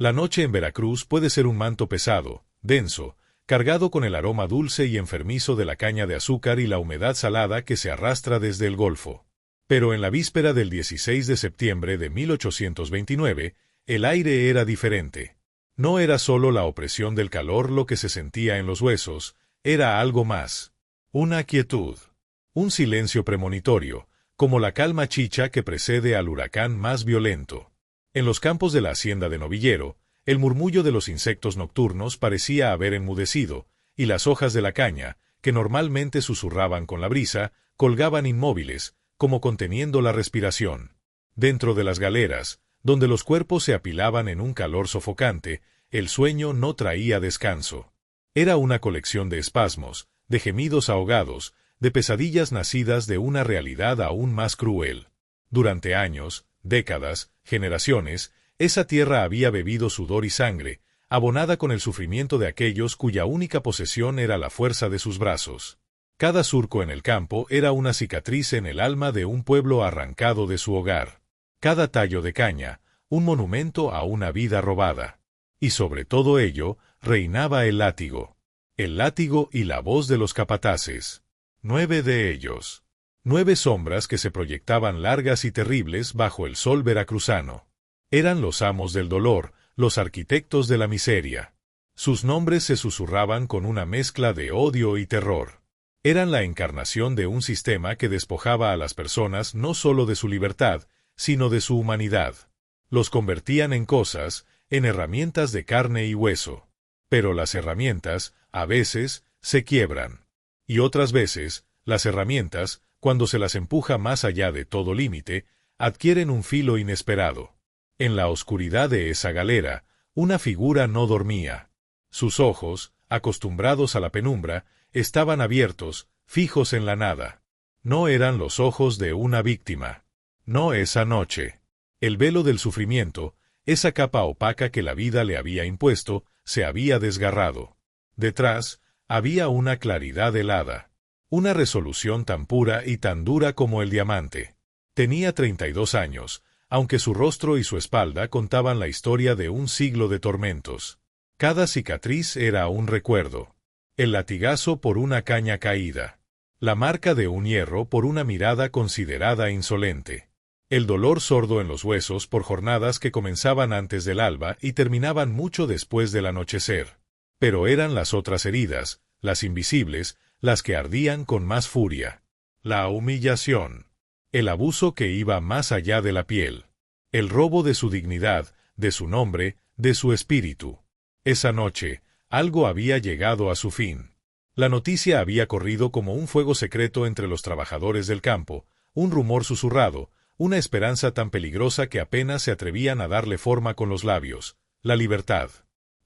La noche en Veracruz puede ser un manto pesado, denso, cargado con el aroma dulce y enfermizo de la caña de azúcar y la humedad salada que se arrastra desde el Golfo. Pero en la víspera del 16 de septiembre de 1829, el aire era diferente. No era solo la opresión del calor lo que se sentía en los huesos, era algo más. Una quietud. Un silencio premonitorio, como la calma chicha que precede al huracán más violento. En los campos de la hacienda de Novillero, el murmullo de los insectos nocturnos parecía haber enmudecido, y las hojas de la caña, que normalmente susurraban con la brisa, colgaban inmóviles, como conteniendo la respiración. Dentro de las galeras, donde los cuerpos se apilaban en un calor sofocante, el sueño no traía descanso. Era una colección de espasmos, de gemidos ahogados, de pesadillas nacidas de una realidad aún más cruel. Durante años, décadas, generaciones, esa tierra había bebido sudor y sangre, abonada con el sufrimiento de aquellos cuya única posesión era la fuerza de sus brazos. Cada surco en el campo era una cicatriz en el alma de un pueblo arrancado de su hogar. Cada tallo de caña, un monumento a una vida robada. Y sobre todo ello, reinaba el látigo. El látigo y la voz de los capataces. 9 de ellos. 9 sombras que se proyectaban largas y terribles bajo el sol veracruzano. Eran los amos del dolor, los arquitectos de la miseria. Sus nombres se susurraban con una mezcla de odio y terror. Eran la encarnación de un sistema que despojaba a las personas no solo de su libertad, sino de su humanidad. Los convertían en cosas, en herramientas de carne y hueso. Pero las herramientas, a veces, se quiebran. Y otras veces, las herramientas, cuando se las empuja más allá de todo límite, adquieren un filo inesperado. En la oscuridad de esa galera, una figura no dormía. Sus ojos, acostumbrados a la penumbra, estaban abiertos, fijos en la nada. No eran los ojos de una víctima. No esa noche. El velo del sufrimiento, esa capa opaca que la vida le había impuesto, se había desgarrado. Detrás, había una claridad helada. Una resolución tan pura y tan dura como el diamante. Tenía 32 años, aunque su rostro y su espalda contaban la historia de un siglo de tormentos. Cada cicatriz era un recuerdo. El latigazo por una caña caída. La marca de un hierro por una mirada considerada insolente. El dolor sordo en los huesos por jornadas que comenzaban antes del alba y terminaban mucho después del anochecer. Pero eran las otras heridas, las invisibles, las que ardían con más furia. La humillación. El abuso que iba más allá de la piel. El robo de su dignidad, de su nombre, de su espíritu. Esa noche, algo había llegado a su fin. La noticia había corrido como un fuego secreto entre los trabajadores del campo, un rumor susurrado, una esperanza tan peligrosa que apenas se atrevían a darle forma con los labios. La libertad.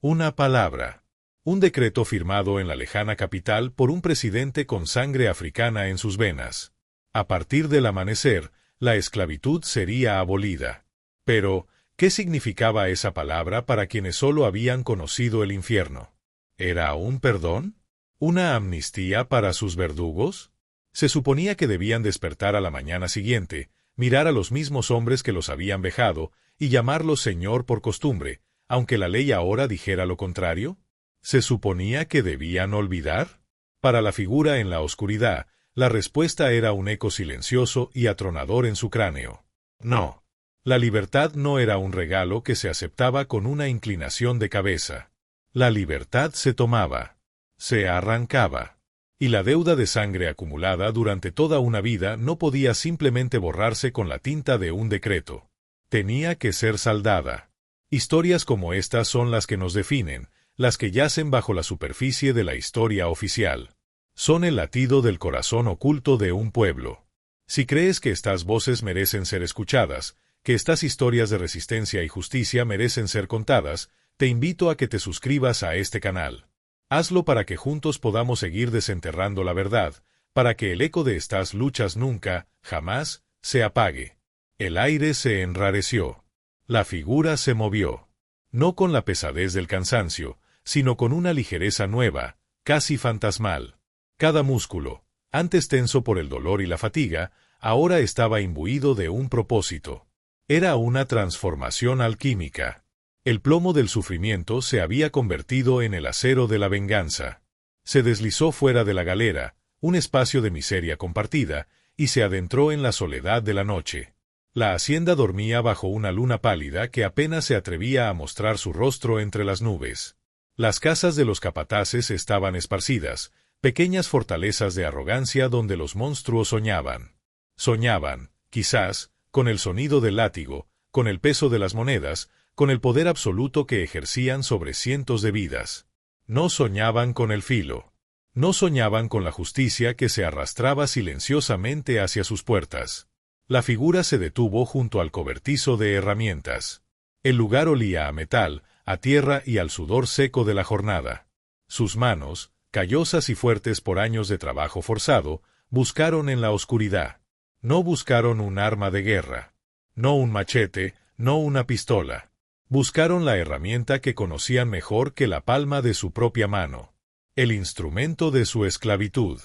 Una palabra. Un decreto firmado en la lejana capital por un presidente con sangre africana en sus venas. A partir del amanecer, la esclavitud sería abolida. Pero, ¿qué significaba esa palabra para quienes solo habían conocido el infierno? ¿Era un perdón? ¿Una amnistía para sus verdugos? Se suponía que debían despertar a la mañana siguiente, mirar a los mismos hombres que los habían vejado y llamarlos Señor por costumbre, aunque la ley ahora dijera lo contrario. ¿Se suponía que debían olvidar? Para la figura en la oscuridad, la respuesta era un eco silencioso y atronador en su cráneo. No. La libertad no era un regalo que se aceptaba con una inclinación de cabeza. La libertad se tomaba. Se arrancaba. Y la deuda de sangre acumulada durante toda una vida no podía simplemente borrarse con la tinta de un decreto. Tenía que ser saldada. Historias como estas son las que nos definen, las que yacen bajo la superficie de la historia oficial. Son el latido del corazón oculto de un pueblo. Si crees que estas voces merecen ser escuchadas, que estas historias de resistencia y justicia merecen ser contadas, te invito a que te suscribas a este canal. Hazlo para que juntos podamos seguir desenterrando la verdad, para que el eco de estas luchas nunca, jamás, se apague. El aire se enrareció. La figura se movió. No con la pesadez del cansancio, sino con una ligereza nueva, casi fantasmal. Cada músculo, antes tenso por el dolor y la fatiga, ahora estaba imbuido de un propósito. Era una transformación alquímica. El plomo del sufrimiento se había convertido en el acero de la venganza. Se deslizó fuera de la galera, un espacio de miseria compartida, y se adentró en la soledad de la noche. La hacienda dormía bajo una luna pálida que apenas se atrevía a mostrar su rostro entre las nubes. Las casas de los capataces estaban esparcidas, pequeñas fortalezas de arrogancia donde los monstruos soñaban. Soñaban, quizás, con el sonido del látigo, con el peso de las monedas, con el poder absoluto que ejercían sobre cientos de vidas. No soñaban con el filo. No soñaban con la justicia que se arrastraba silenciosamente hacia sus puertas. La figura se detuvo junto al cobertizo de herramientas. El lugar olía a metal, a tierra y al sudor seco de la jornada. Sus manos, callosas y fuertes por años de trabajo forzado, buscaron en la oscuridad. No buscaron un arma de guerra. No un machete, no una pistola. Buscaron la herramienta que conocían mejor que la palma de su propia mano. El instrumento de su esclavitud.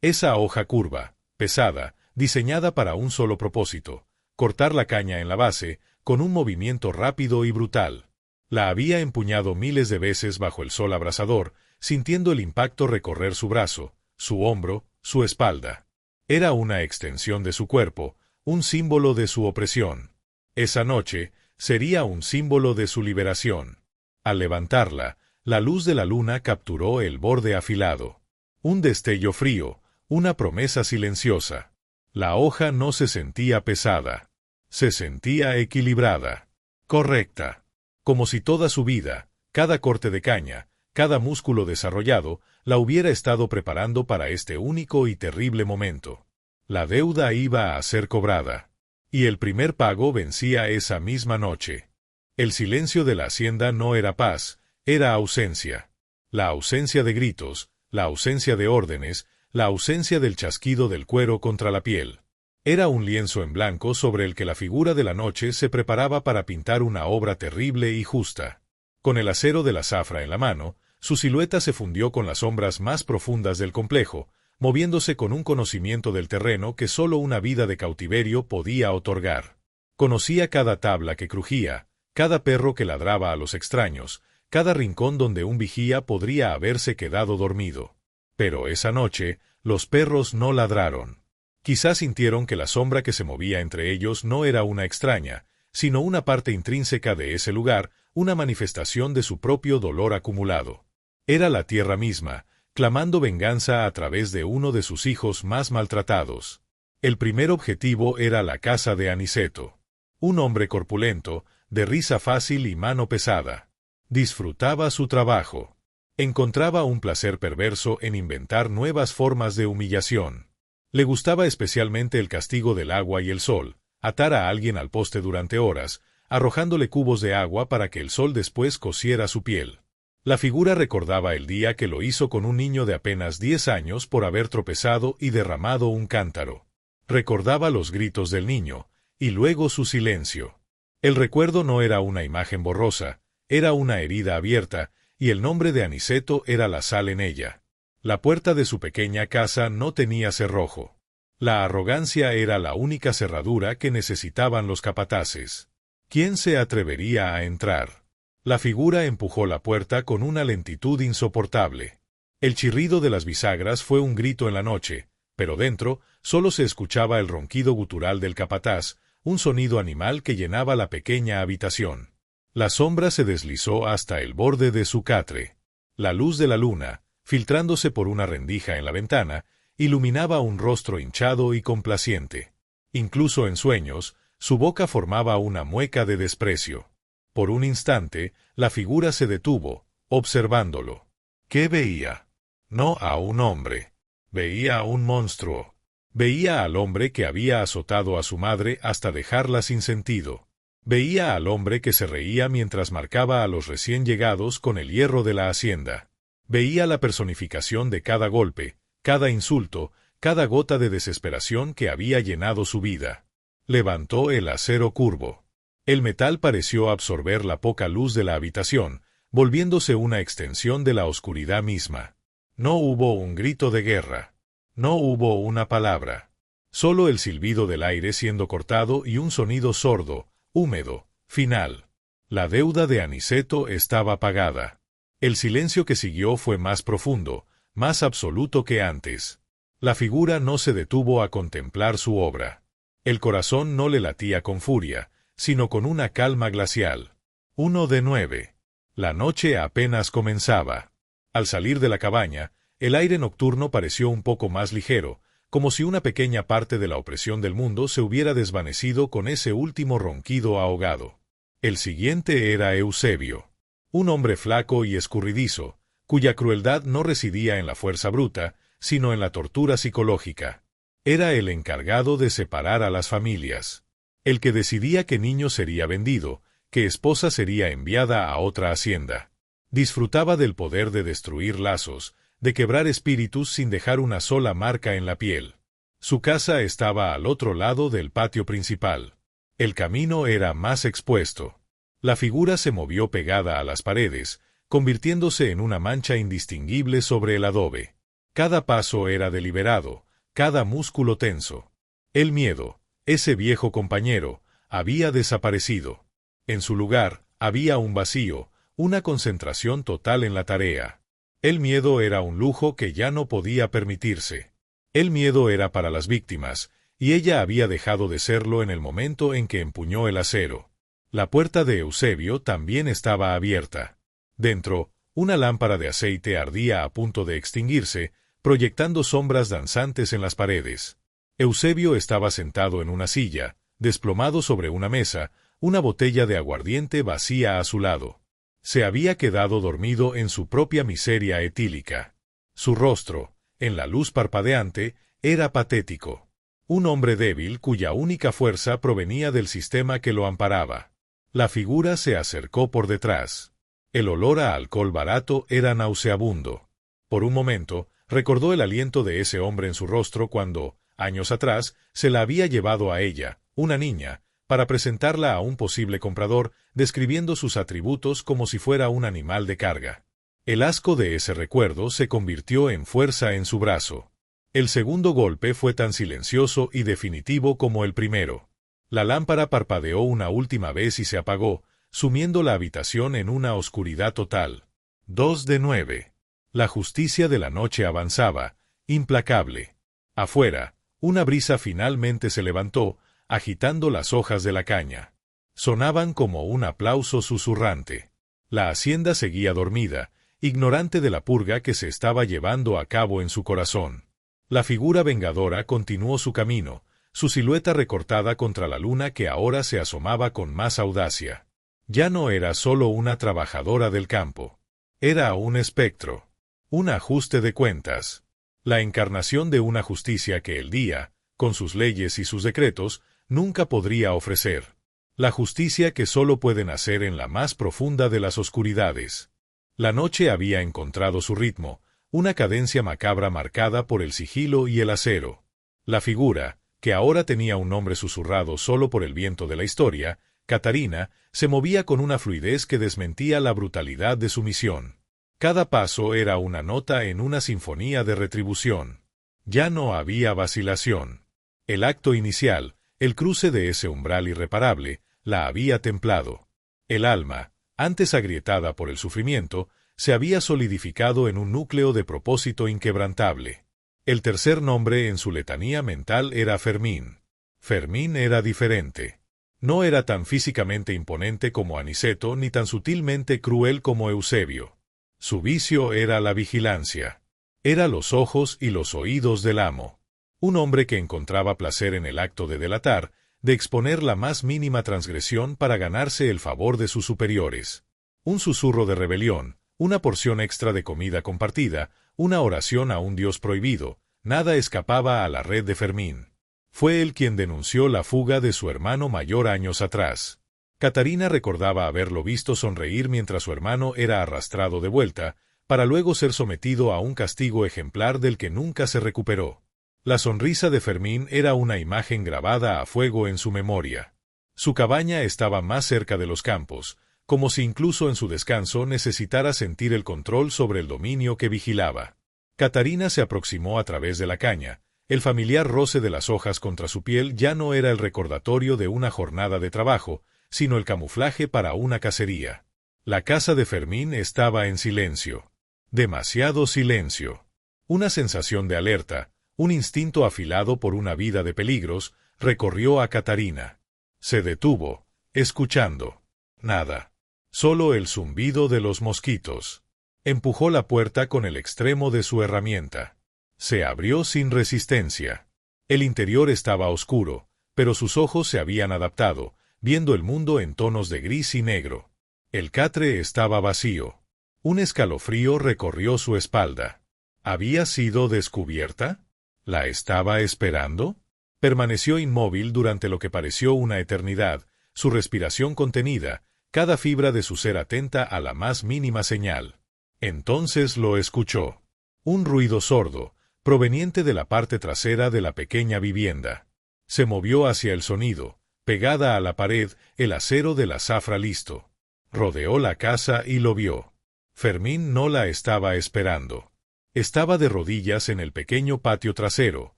Esa hoja curva, pesada, diseñada para un solo propósito: cortar la caña en la base, con un movimiento rápido y brutal. La había empuñado miles de veces bajo el sol abrasador, sintiendo el impacto recorrer su brazo, su hombro, su espalda. Era una extensión de su cuerpo, un símbolo de su opresión. Esa noche sería un símbolo de su liberación. Al levantarla, la luz de la luna capturó el borde afilado. Un destello frío, una promesa silenciosa. La hoja no se sentía pesada. Se sentía equilibrada. Correcta. Como si toda su vida, cada corte de caña, cada músculo desarrollado, la hubiera estado preparando para este único y terrible momento. La deuda iba a ser cobrada. Y el primer pago vencía esa misma noche. El silencio de la hacienda no era paz, era ausencia. La ausencia de gritos, la ausencia de órdenes, la ausencia del chasquido del cuero contra la piel. Era un lienzo en blanco sobre el que la figura de la noche se preparaba para pintar una obra terrible y justa. Con el acero de la zafra en la mano, su silueta se fundió con las sombras más profundas del complejo, moviéndose con un conocimiento del terreno que sólo una vida de cautiverio podía otorgar. Conocía cada tabla que crujía, cada perro que ladraba a los extraños, cada rincón donde un vigía podría haberse quedado dormido. Pero esa noche, los perros no ladraron. Quizás sintieron que la sombra que se movía entre ellos no era una extraña, sino una parte intrínseca de ese lugar, una manifestación de su propio dolor acumulado. Era la tierra misma, clamando venganza a través de uno de sus hijos más maltratados. El primer objetivo era la casa de Aniceto. Un hombre corpulento, de risa fácil y mano pesada. Disfrutaba su trabajo. Encontraba un placer perverso en inventar nuevas formas de humillación. Le gustaba especialmente el castigo del agua y el sol, atar a alguien al poste durante horas, arrojándole cubos de agua para que el sol después cociera su piel. La figura recordaba el día que lo hizo con un niño de apenas 10 años por haber tropezado y derramado un cántaro. Recordaba los gritos del niño, y luego su silencio. El recuerdo no era una imagen borrosa, era una herida abierta, y el nombre de Aniceto era la sal en ella. La puerta de su pequeña casa no tenía cerrojo. La arrogancia era la única cerradura que necesitaban los capataces. ¿Quién se atrevería a entrar? La figura empujó la puerta con una lentitud insoportable. El chirrido de las bisagras fue un grito en la noche, pero dentro solo se escuchaba el ronquido gutural del capataz, un sonido animal que llenaba la pequeña habitación. La sombra se deslizó hasta el borde de su catre. La luz de la luna, filtrándose por una rendija en la ventana, iluminaba un rostro hinchado y complaciente. Incluso en sueños, su boca formaba una mueca de desprecio. Por un instante, la figura se detuvo, observándolo. ¿Qué veía? No a un hombre. Veía a un monstruo. Veía al hombre que había azotado a su madre hasta dejarla sin sentido. Veía al hombre que se reía mientras marcaba a los recién llegados con el hierro de la hacienda. Veía la personificación de cada golpe, cada insulto, cada gota de desesperación que había llenado su vida. Levantó el acero curvo. El metal pareció absorber la poca luz de la habitación, volviéndose una extensión de la oscuridad misma. No hubo un grito de guerra. No hubo una palabra. Solo el silbido del aire siendo cortado y un sonido sordo, húmedo, final. La deuda de Aniceto estaba pagada. El silencio que siguió fue más profundo, más absoluto que antes. La figura no se detuvo a contemplar su obra. El corazón no le latía con furia, sino con una calma glacial. 1 de 9. La noche apenas comenzaba. Al salir de la cabaña, el aire nocturno pareció un poco más ligero, como si una pequeña parte de la opresión del mundo se hubiera desvanecido con ese último ronquido ahogado. El siguiente era Eusebio. Un hombre flaco y escurridizo, cuya crueldad no residía en la fuerza bruta, sino en la tortura psicológica. Era el encargado de separar a las familias. El que decidía qué niño sería vendido, qué esposa sería enviada a otra hacienda. Disfrutaba del poder de destruir lazos, de quebrar espíritus sin dejar una sola marca en la piel. Su casa estaba al otro lado del patio principal. El camino era más expuesto. La figura se movió pegada a las paredes, convirtiéndose en una mancha indistinguible sobre el adobe. Cada paso era deliberado, cada músculo tenso. El miedo, ese viejo compañero, había desaparecido. En su lugar, había un vacío, una concentración total en la tarea. El miedo era un lujo que ya no podía permitirse. El miedo era para las víctimas, y ella había dejado de serlo en el momento en que empuñó el acero. La puerta de Eusebio también estaba abierta. Dentro, una lámpara de aceite ardía a punto de extinguirse, proyectando sombras danzantes en las paredes. Eusebio estaba sentado en una silla, desplomado sobre una mesa, una botella de aguardiente vacía a su lado. Se había quedado dormido en su propia miseria etílica. Su rostro, en la luz parpadeante, era patético. Un hombre débil cuya única fuerza provenía del sistema que lo amparaba. La figura se acercó por detrás. El olor a alcohol barato era nauseabundo. Por un momento, recordó el aliento de ese hombre en su rostro cuando, años atrás, se la había llevado a ella, una niña, para presentarla a un posible comprador, describiendo sus atributos como si fuera un animal de carga. El asco de ese recuerdo se convirtió en fuerza en su brazo. El segundo golpe fue tan silencioso y definitivo como el primero. La lámpara parpadeó una última vez y se apagó, sumiendo la habitación en una oscuridad total. 2 de 9. La justicia de la noche avanzaba, implacable. Afuera, una brisa finalmente se levantó, agitando las hojas de la caña. Sonaban como un aplauso susurrante. La hacienda seguía dormida, ignorante de la purga que se estaba llevando a cabo en su corazón. La figura vengadora continuó su camino, su silueta recortada contra la luna que ahora se asomaba con más audacia. Ya no era solo una trabajadora del campo. Era un espectro. Un ajuste de cuentas. La encarnación de una justicia que el día, con sus leyes y sus decretos, nunca podría ofrecer. La justicia que solo puede nacer en la más profunda de las oscuridades. La noche había encontrado su ritmo, una cadencia macabra marcada por el sigilo y el acero. La figura, que ahora tenía un nombre susurrado solo por el viento de la historia, Catarina, se movía con una fluidez que desmentía la brutalidad de su misión. Cada paso era una nota en una sinfonía de retribución. Ya no había vacilación. El acto inicial, el cruce de ese umbral irreparable, la había templado. El alma, antes agrietada por el sufrimiento, se había solidificado en un núcleo de propósito inquebrantable. El tercer nombre en su letanía mental era Fermín. Fermín era diferente. No era tan físicamente imponente como Aniceto ni tan sutilmente cruel como Eusebio. Su vicio era la vigilancia. Era los ojos y los oídos del amo. Un hombre que encontraba placer en el acto de delatar, de exponer la más mínima transgresión para ganarse el favor de sus superiores. Un susurro de rebelión, una porción extra de comida compartida, una oración a un dios prohibido, nada escapaba a la red de Fermín. Fue él quien denunció la fuga de su hermano mayor años atrás. Catarina recordaba haberlo visto sonreír mientras su hermano era arrastrado de vuelta, para luego ser sometido a un castigo ejemplar del que nunca se recuperó. La sonrisa de Fermín era una imagen grabada a fuego en su memoria. Su cabaña estaba más cerca de los campos, como si incluso en su descanso necesitara sentir el control sobre el dominio que vigilaba. Catarina se aproximó a través de la caña. El familiar roce de las hojas contra su piel ya no era el recordatorio de una jornada de trabajo, sino el camuflaje para una cacería. La casa de Fermín estaba en silencio. Demasiado silencio. Una sensación de alerta, un instinto afilado por una vida de peligros, recorrió a Catarina. Se detuvo, escuchando. Nada. Solo el zumbido de los mosquitos. Empujó la puerta con el extremo de su herramienta. Se abrió sin resistencia. El interior estaba oscuro, pero sus ojos se habían adaptado, viendo el mundo en tonos de gris y negro. El catre estaba vacío. Un escalofrío recorrió su espalda. ¿Había sido descubierta? ¿La estaba esperando? Permaneció inmóvil durante lo que pareció una eternidad, su respiración contenida, cada fibra de su ser atenta a la más mínima señal. Entonces lo escuchó. Un ruido sordo, proveniente de la parte trasera de la pequeña vivienda. Se movió hacia el sonido, pegada a la pared, el acero de la zafra listo. Rodeó la casa y lo vio. Fermín no la estaba esperando. Estaba de rodillas en el pequeño patio trasero,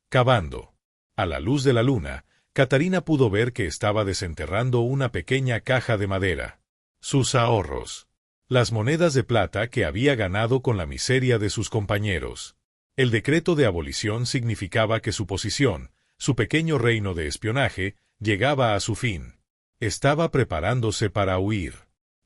cavando. A la luz de la luna, Catarina pudo ver que estaba desenterrando una pequeña caja de madera. Sus ahorros. Las monedas de plata que había ganado con la miseria de sus compañeros. El decreto de abolición significaba que su posición, su pequeño reino de espionaje, llegaba a su fin. Estaba preparándose para huir.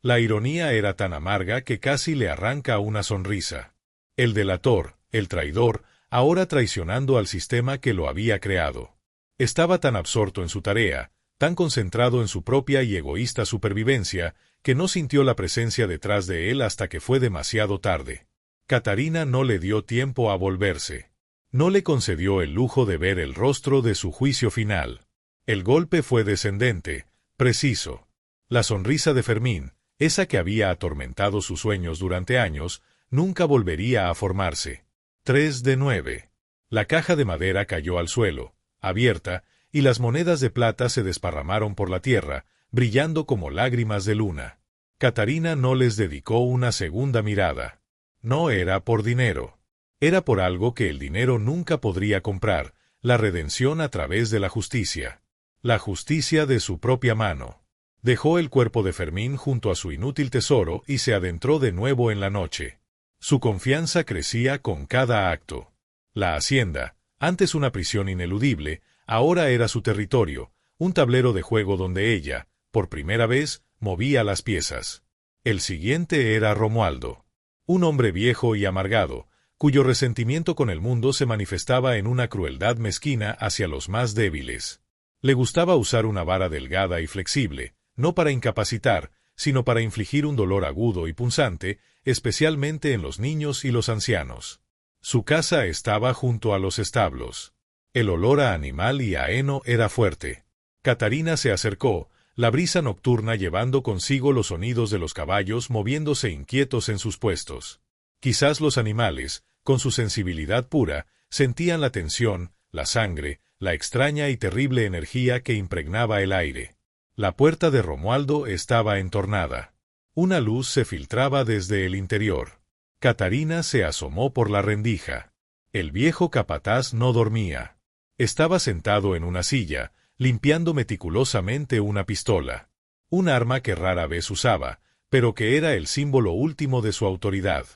La ironía era tan amarga que casi le arranca una sonrisa. El delator, el traidor, ahora traicionando al sistema que lo había creado. Estaba tan absorto en su tarea, tan concentrado en su propia y egoísta supervivencia, que no sintió la presencia detrás de él hasta que fue demasiado tarde. Catarina no le dio tiempo a volverse. No le concedió el lujo de ver el rostro de su juicio final. El golpe fue descendente, preciso. La sonrisa de Fermín, esa que había atormentado sus sueños durante años, nunca volvería a formarse. 3 de 9. La caja de madera cayó al suelo, abierta, y las monedas de plata se desparramaron por la tierra, brillando como lágrimas de luna. Catarina no les dedicó una segunda mirada. No era por dinero. Era por algo que el dinero nunca podría comprar, la redención a través de la justicia. La justicia de su propia mano. Dejó el cuerpo de Fermín junto a su inútil tesoro y se adentró de nuevo en la noche. Su confianza crecía con cada acto. La hacienda, antes una prisión ineludible, ahora era su territorio, un tablero de juego donde ella, por primera vez, movía las piezas. El siguiente era Romualdo. Un hombre viejo y amargado, cuyo resentimiento con el mundo se manifestaba en una crueldad mezquina hacia los más débiles. Le gustaba usar una vara delgada y flexible, no para incapacitar, sino para infligir un dolor agudo y punzante, especialmente en los niños y los ancianos. Su casa estaba junto a los establos. El olor a animal y a heno era fuerte. Catarina se acercó, la brisa nocturna llevando consigo los sonidos de los caballos moviéndose inquietos en sus puestos. Quizás los animales, con su sensibilidad pura, sentían la tensión, la sangre, la extraña y terrible energía que impregnaba el aire. La puerta de Romualdo estaba entornada. Una luz se filtraba desde el interior. Catarina se asomó por la rendija. El viejo capataz no dormía. Estaba sentado en una silla, limpiando meticulosamente una pistola. Un arma que rara vez usaba, pero que era el símbolo último de su autoridad.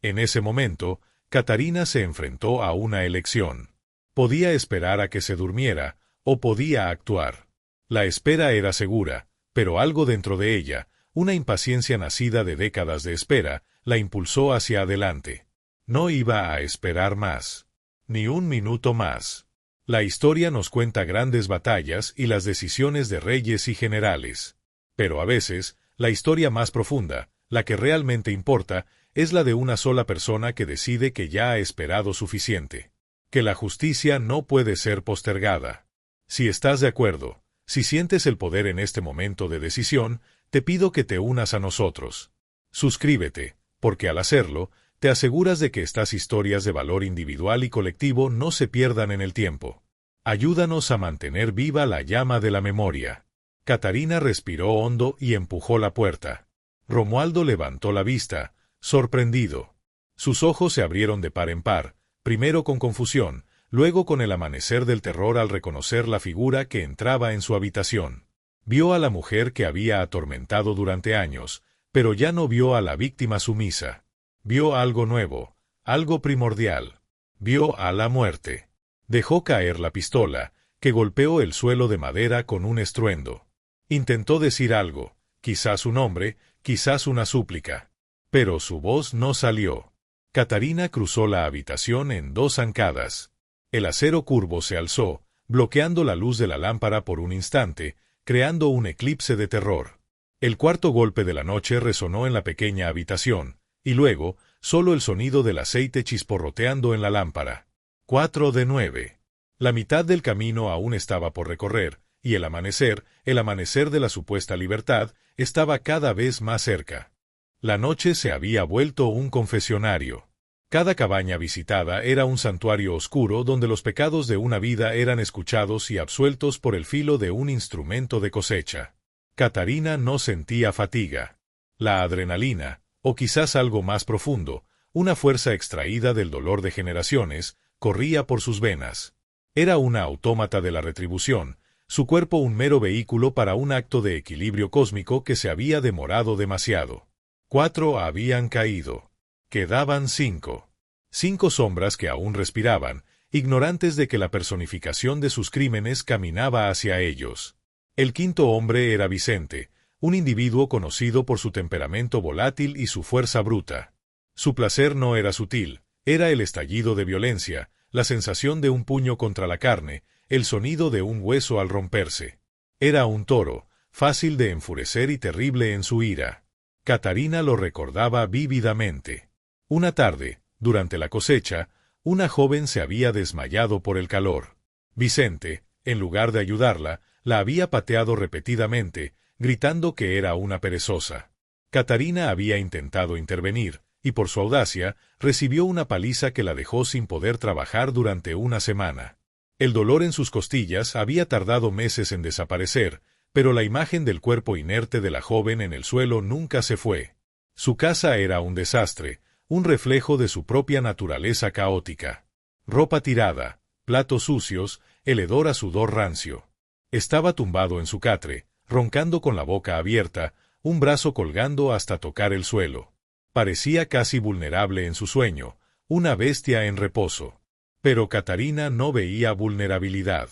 En ese momento, Catarina se enfrentó a una elección. Podía esperar a que se durmiera, o podía actuar. La espera era segura, pero algo dentro de ella, una impaciencia nacida de décadas de espera, la impulsó hacia adelante. No iba a esperar más. Ni un minuto más. La historia nos cuenta grandes batallas y las decisiones de reyes y generales. Pero a veces, la historia más profunda, la que realmente importa, es la de una sola persona que decide que ya ha esperado suficiente. Que la justicia no puede ser postergada. Si estás de acuerdo, si sientes el poder en este momento de decisión, te pido que te unas a nosotros. Suscríbete, porque al hacerlo, te aseguras de que estas historias de valor individual y colectivo no se pierdan en el tiempo. Ayúdanos a mantener viva la llama de la memoria. Catarina respiró hondo y empujó la puerta. Romualdo levantó la vista, sorprendido. Sus ojos se abrieron de par en par, primero con confusión, luego con el amanecer del terror al reconocer la figura que entraba en su habitación. Vio a la mujer que había atormentado durante años, pero ya no vio a la víctima sumisa. Vio algo nuevo, algo primordial. Vio a la muerte. Dejó caer la pistola, que golpeó el suelo de madera con un estruendo. Intentó decir algo, quizás un nombre, quizás una súplica. Pero su voz no salió. Catarina cruzó la habitación en 2 zancadas. El acero curvo se alzó, bloqueando la luz de la lámpara por un instante, creando un eclipse de terror. El cuarto golpe de la noche resonó en la pequeña habitación, y luego, solo el sonido del aceite chisporroteando en la lámpara. 4 de 9. La mitad del camino aún estaba por recorrer, y el amanecer de la supuesta libertad, estaba cada vez más cerca. La noche se había vuelto un confesionario. Cada cabaña visitada era un santuario oscuro donde los pecados de una vida eran escuchados y absueltos por el filo de un instrumento de cosecha. Catarina no sentía fatiga. La adrenalina, o quizás algo más profundo, una fuerza extraída del dolor de generaciones, corría por sus venas. Era una autómata de la retribución, su cuerpo un mero vehículo para un acto de equilibrio cósmico que se había demorado demasiado. 4 habían caído. Quedaban 5. 5 sombras que aún respiraban, ignorantes de que la personificación de sus crímenes caminaba hacia ellos. El quinto hombre era Vicente, un individuo conocido por su temperamento volátil y su fuerza bruta. Su placer no era sutil, era el estallido de violencia, la sensación de un puño contra la carne, el sonido de un hueso al romperse. Era un toro, fácil de enfurecer y terrible en su ira. Catarina lo recordaba vívidamente. Una tarde, durante la cosecha, una joven se había desmayado por el calor. Vicente, en lugar de ayudarla, la había pateado repetidamente, gritando que era una perezosa. Catarina había intentado intervenir, y por su audacia, recibió una paliza que la dejó sin poder trabajar durante una semana. El dolor en sus costillas había tardado meses en desaparecer, pero la imagen del cuerpo inerte de la joven en el suelo nunca se fue. Su casa era un desastre, un reflejo de su propia naturaleza caótica. Ropa tirada, platos sucios, el hedor a sudor rancio. Estaba tumbado en su catre, roncando con la boca abierta, un brazo colgando hasta tocar el suelo. Parecía casi vulnerable en su sueño, una bestia en reposo. Pero Catarina no veía vulnerabilidad.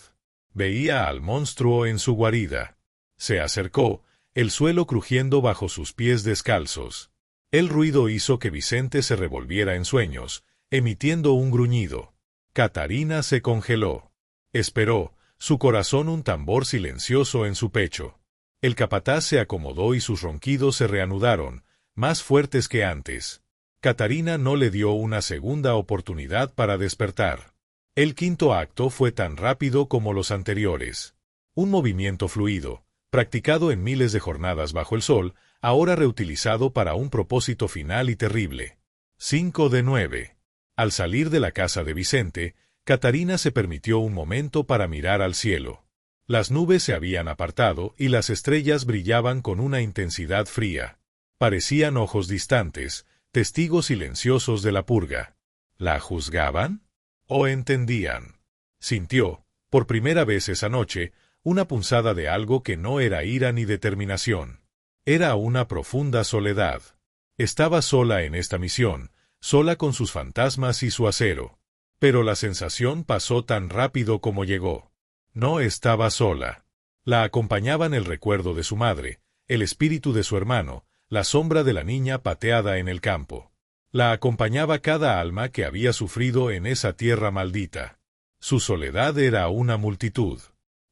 Veía al monstruo en su guarida. Se acercó, el suelo crujiendo bajo sus pies descalzos. El ruido hizo que Vicente se revolviera en sueños, emitiendo un gruñido. Catarina se congeló. Esperó, su corazón un tambor silencioso en su pecho. El capataz se acomodó y sus ronquidos se reanudaron, más fuertes que antes. Catarina no le dio una segunda oportunidad para despertar. El quinto acto fue tan rápido como los anteriores. Un movimiento fluido, practicado en miles de jornadas bajo el sol, ahora reutilizado para un propósito final y terrible. 5 de 9. Al salir de la casa de Vicente, Catarina se permitió un momento para mirar al cielo. Las nubes se habían apartado y las estrellas brillaban con una intensidad fría. Parecían ojos distantes, testigos silenciosos de la purga. ¿La juzgaban? ¿O entendían? Sintió, por primera vez esa noche, una punzada de algo que no era ira ni determinación. Era una profunda soledad. Estaba sola en esta misión, sola con sus fantasmas y su acero. Pero la sensación pasó tan rápido como llegó. No estaba sola. La acompañaban el recuerdo de su madre, el espíritu de su hermano, la sombra de la niña pateada en el campo. La acompañaba cada alma que había sufrido en esa tierra maldita. Su soledad era una multitud.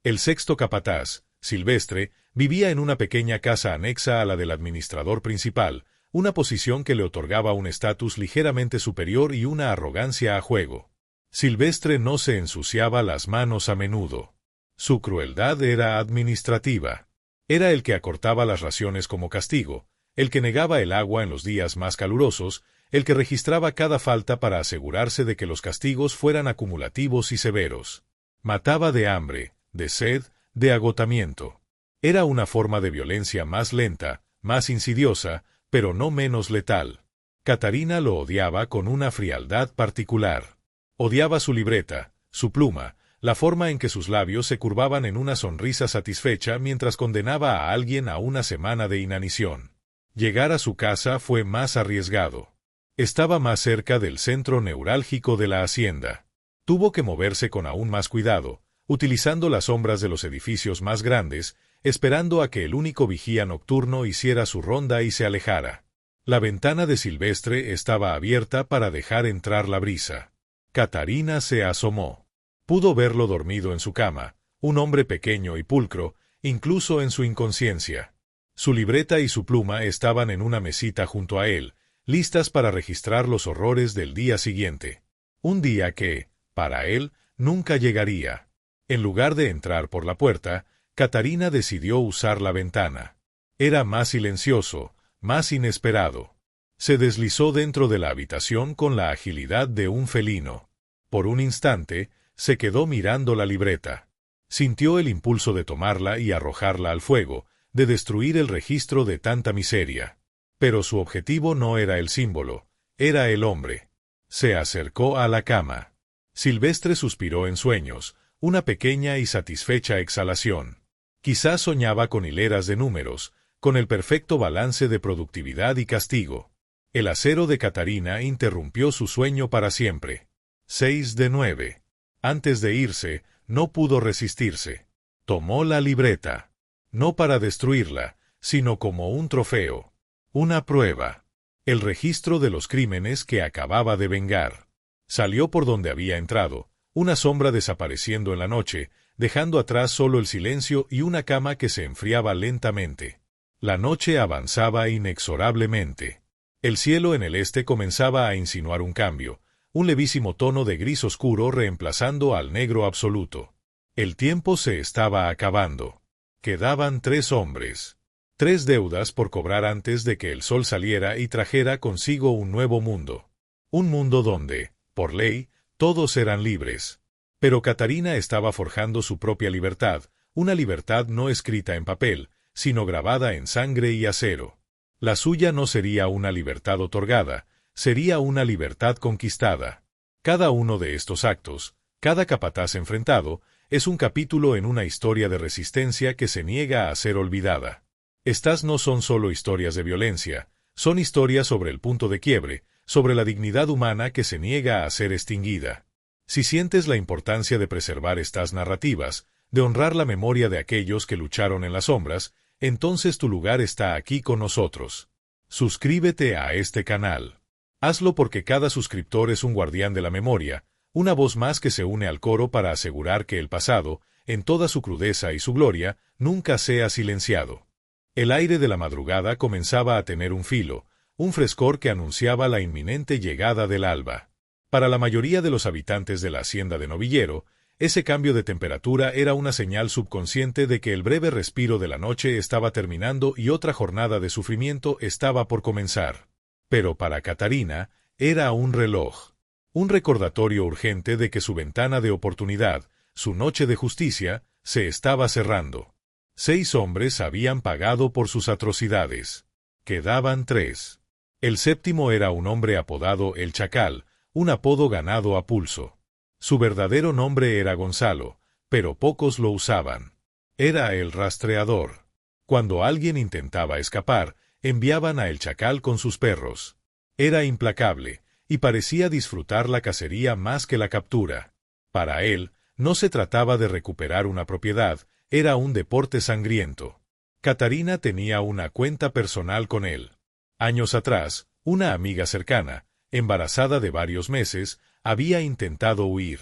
El sexto capataz, Silvestre, vivía en una pequeña casa anexa a la del administrador principal, una posición que le otorgaba un estatus ligeramente superior y una arrogancia a juego. Silvestre no se ensuciaba las manos a menudo. Su crueldad era administrativa. Era el que acortaba las raciones como castigo, el que negaba el agua en los días más calurosos, el que registraba cada falta para asegurarse de que los castigos fueran acumulativos y severos. Mataba de hambre, de sed, de agotamiento. Era una forma de violencia más lenta, más insidiosa, pero no menos letal. Catarina lo odiaba con una frialdad particular. Odiaba su libreta, su pluma, la forma en que sus labios se curvaban en una sonrisa satisfecha mientras condenaba a alguien a una semana de inanición. Llegar a su casa fue más arriesgado. Estaba más cerca del centro neurálgico de la hacienda. Tuvo que moverse con aún más cuidado, utilizando las sombras de los edificios más grandes, esperando a que el único vigía nocturno hiciera su ronda y se alejara. La ventana de Silvestre estaba abierta para dejar entrar la brisa. Catarina se asomó. Pudo verlo dormido en su cama, un hombre pequeño y pulcro, incluso en su inconsciencia. Su libreta y su pluma estaban en una mesita junto a él, listas para registrar los horrores del día siguiente. Un día que, para él, nunca llegaría. En lugar de entrar por la puerta, Catarina decidió usar la ventana. Era más silencioso, más inesperado. Se deslizó dentro de la habitación con la agilidad de un felino. Por un instante, se quedó mirando la libreta. Sintió el impulso de tomarla y arrojarla al fuego, de destruir el registro de tanta miseria. Pero su objetivo no era el símbolo, era el hombre. Se acercó a la cama. Silvestre suspiró en sueños, una pequeña y satisfecha exhalación. Quizás soñaba con hileras de números, con el perfecto balance de productividad y castigo. El acero de Catarina interrumpió su sueño para siempre. 6 de 9. Antes de irse, no pudo resistirse. Tomó la libreta. No para destruirla, sino como un trofeo. Una prueba. El registro de los crímenes que acababa de vengar. Salió por donde había entrado, una sombra desapareciendo en la noche, dejando atrás solo el silencio y una cama que se enfriaba lentamente. La noche avanzaba inexorablemente. El cielo en el este comenzaba a insinuar un cambio, un levísimo tono de gris oscuro reemplazando al negro absoluto. El tiempo se estaba acabando. Quedaban 3 hombres. 3 deudas por cobrar antes de que el sol saliera y trajera consigo un nuevo mundo. Un mundo donde, por ley, todos eran libres. Pero Catarina estaba forjando su propia libertad, una libertad no escrita en papel, sino grabada en sangre y acero. La suya no sería una libertad otorgada, sería una libertad conquistada. Cada uno de estos actos, cada capataz enfrentado, es un capítulo en una historia de resistencia que se niega a ser olvidada. Estas no son solo historias de violencia, son historias sobre el punto de quiebre, sobre la dignidad humana que se niega a ser extinguida. Si sientes la importancia de preservar estas narrativas, de honrar la memoria de aquellos que lucharon en las sombras, entonces tu lugar está aquí con nosotros. Suscríbete a este canal. Hazlo porque cada suscriptor es un guardián de la memoria, una voz más que se une al coro para asegurar que el pasado, en toda su crudeza y su gloria, nunca sea silenciado. El aire de la madrugada comenzaba a tener un filo, un frescor que anunciaba la inminente llegada del alba. Para la mayoría de los habitantes de la hacienda de Novillero, ese cambio de temperatura era una señal subconsciente de que el breve respiro de la noche estaba terminando y otra jornada de sufrimiento estaba por comenzar. Pero para Catarina, era un reloj. Un recordatorio urgente de que su ventana de oportunidad, su noche de justicia, se estaba cerrando. 6 hombres habían pagado por sus atrocidades. Quedaban 3. El séptimo era un hombre apodado El Chacal, un apodo ganado a pulso. Su verdadero nombre era Gonzalo, pero pocos lo usaban. Era el rastreador. Cuando alguien intentaba escapar, enviaban a El Chacal con sus perros. Era implacable, y parecía disfrutar la cacería más que la captura. Para él, no se trataba de recuperar una propiedad, era un deporte sangriento. Catarina tenía una cuenta personal con él. Años atrás, una amiga cercana, embarazada de varios meses, había intentado huir.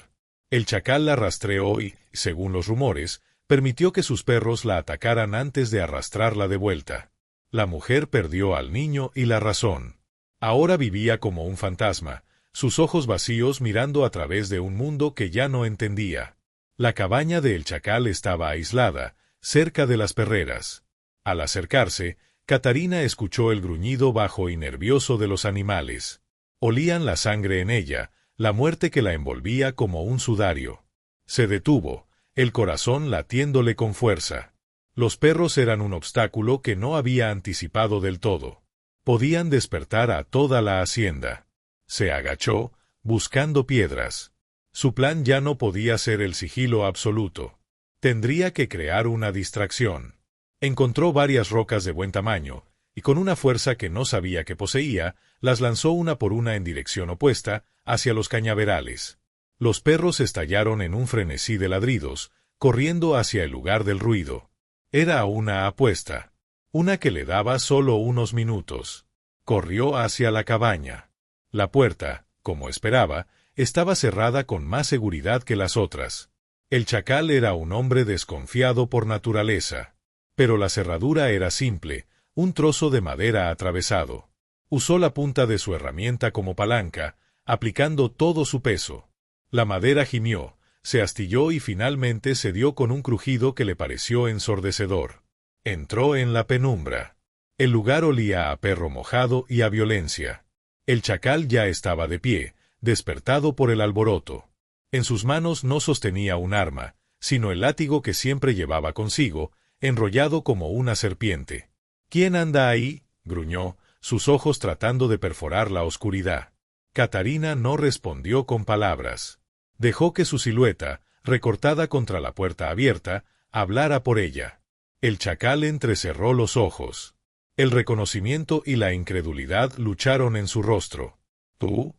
El Chacal la rastreó y, según los rumores, permitió que sus perros la atacaran antes de arrastrarla de vuelta. La mujer perdió al niño y la razón. Ahora vivía como un fantasma, sus ojos vacíos mirando a través de un mundo que ya no entendía. La cabaña de El Chacal estaba aislada, cerca de las perreras. Al acercarse, Catarina escuchó el gruñido bajo y nervioso de los animales. Olían la sangre en ella, la muerte que la envolvía como un sudario. Se detuvo, el corazón latiéndole con fuerza. Los perros eran un obstáculo que no había anticipado del todo. Podían despertar a toda la hacienda. Se agachó, buscando piedras. Su plan ya no podía ser el sigilo absoluto. Tendría que crear una distracción. Encontró varias rocas de buen tamaño, y con una fuerza que no sabía que poseía, las lanzó una por una en dirección opuesta, hacia los cañaverales. Los perros estallaron en un frenesí de ladridos, corriendo hacia el lugar del ruido. Era una apuesta. Una que le daba solo unos minutos. Corrió hacia la cabaña. La puerta, como esperaba, estaba cerrada con más seguridad que las otras. El chacal era un hombre desconfiado por naturaleza. Pero la cerradura era simple, un trozo de madera atravesado. Usó la punta de su herramienta como palanca, aplicando todo su peso. La madera gimió, se astilló y finalmente cedió con un crujido que le pareció ensordecedor. Entró en la penumbra. El lugar olía a perro mojado y a violencia. El chacal ya estaba de pie, despertado por el alboroto. En sus manos no sostenía un arma, sino el látigo que siempre llevaba consigo, enrollado como una serpiente. —¿Quién anda ahí? —gruñó, sus ojos tratando de perforar la oscuridad. Catarina no respondió con palabras. Dejó que su silueta, recortada contra la puerta abierta, hablara por ella. El chacal entrecerró los ojos. El reconocimiento y la incredulidad lucharon en su rostro. —¿Tú?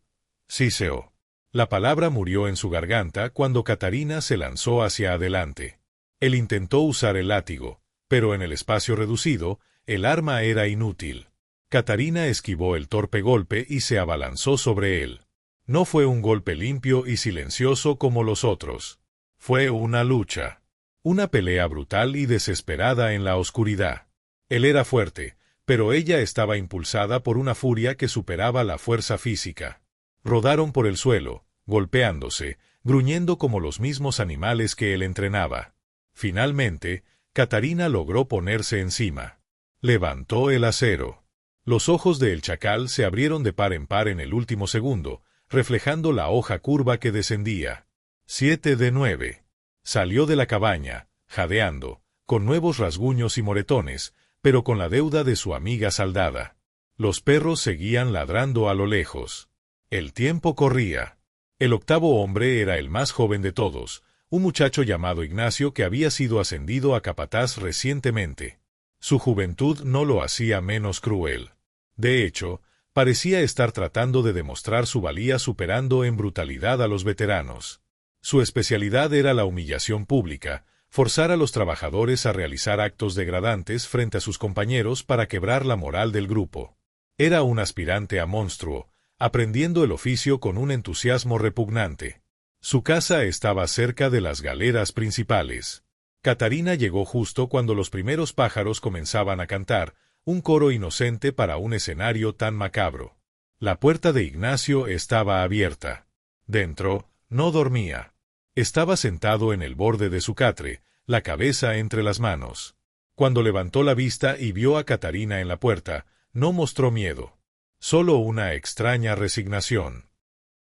—siseó. La palabra murió en su garganta cuando Catarina se lanzó hacia adelante. Él intentó usar el látigo, pero en el espacio reducido, el arma era inútil. Catarina esquivó el torpe golpe y se abalanzó sobre él. No fue un golpe limpio y silencioso como los otros. Fue una lucha. Una pelea brutal y desesperada en la oscuridad. Él era fuerte, pero ella estaba impulsada por una furia que superaba la fuerza física. Rodaron por el suelo, golpeándose, gruñendo como los mismos animales que él entrenaba. Finalmente, Catarina logró ponerse encima. Levantó el acero. Los ojos del chacal se abrieron de par en par en el último segundo, reflejando la hoja curva que descendía. 7 de 9. Salió de la cabaña, jadeando, con nuevos rasguños y moretones, pero con la deuda de su amiga saldada. Los perros seguían ladrando a lo lejos. El tiempo corría. El octavo hombre era el más joven de todos, un muchacho llamado Ignacio que había sido ascendido a capataz recientemente. Su juventud no lo hacía menos cruel. De hecho, parecía estar tratando de demostrar su valía superando en brutalidad a los veteranos. Su especialidad era la humillación pública, forzar a los trabajadores a realizar actos degradantes frente a sus compañeros para quebrar la moral del grupo. Era un aspirante a monstruo, aprendiendo el oficio con un entusiasmo repugnante. Su casa estaba cerca de las galeras principales. Catarina llegó justo cuando los primeros pájaros comenzaban a cantar, un coro inocente para un escenario tan macabro. La puerta de Ignacio estaba abierta. Dentro, no dormía. Estaba sentado en el borde de su catre, la cabeza entre las manos. Cuando levantó la vista y vio a Catarina en la puerta, no mostró miedo. Solo una extraña resignación.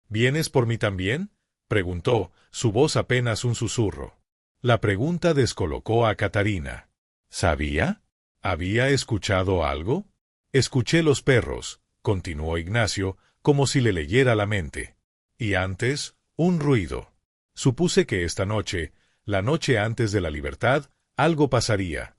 —¿Vienes por mí también? —preguntó, su voz apenas un susurro. La pregunta descolocó a Catarina. ¿Sabía? ¿Había escuchado algo? —Escuché los perros —continuó Ignacio, como si le leyera la mente—. Y antes, un ruido. Supuse que esta noche, la noche antes de la libertad, algo pasaría.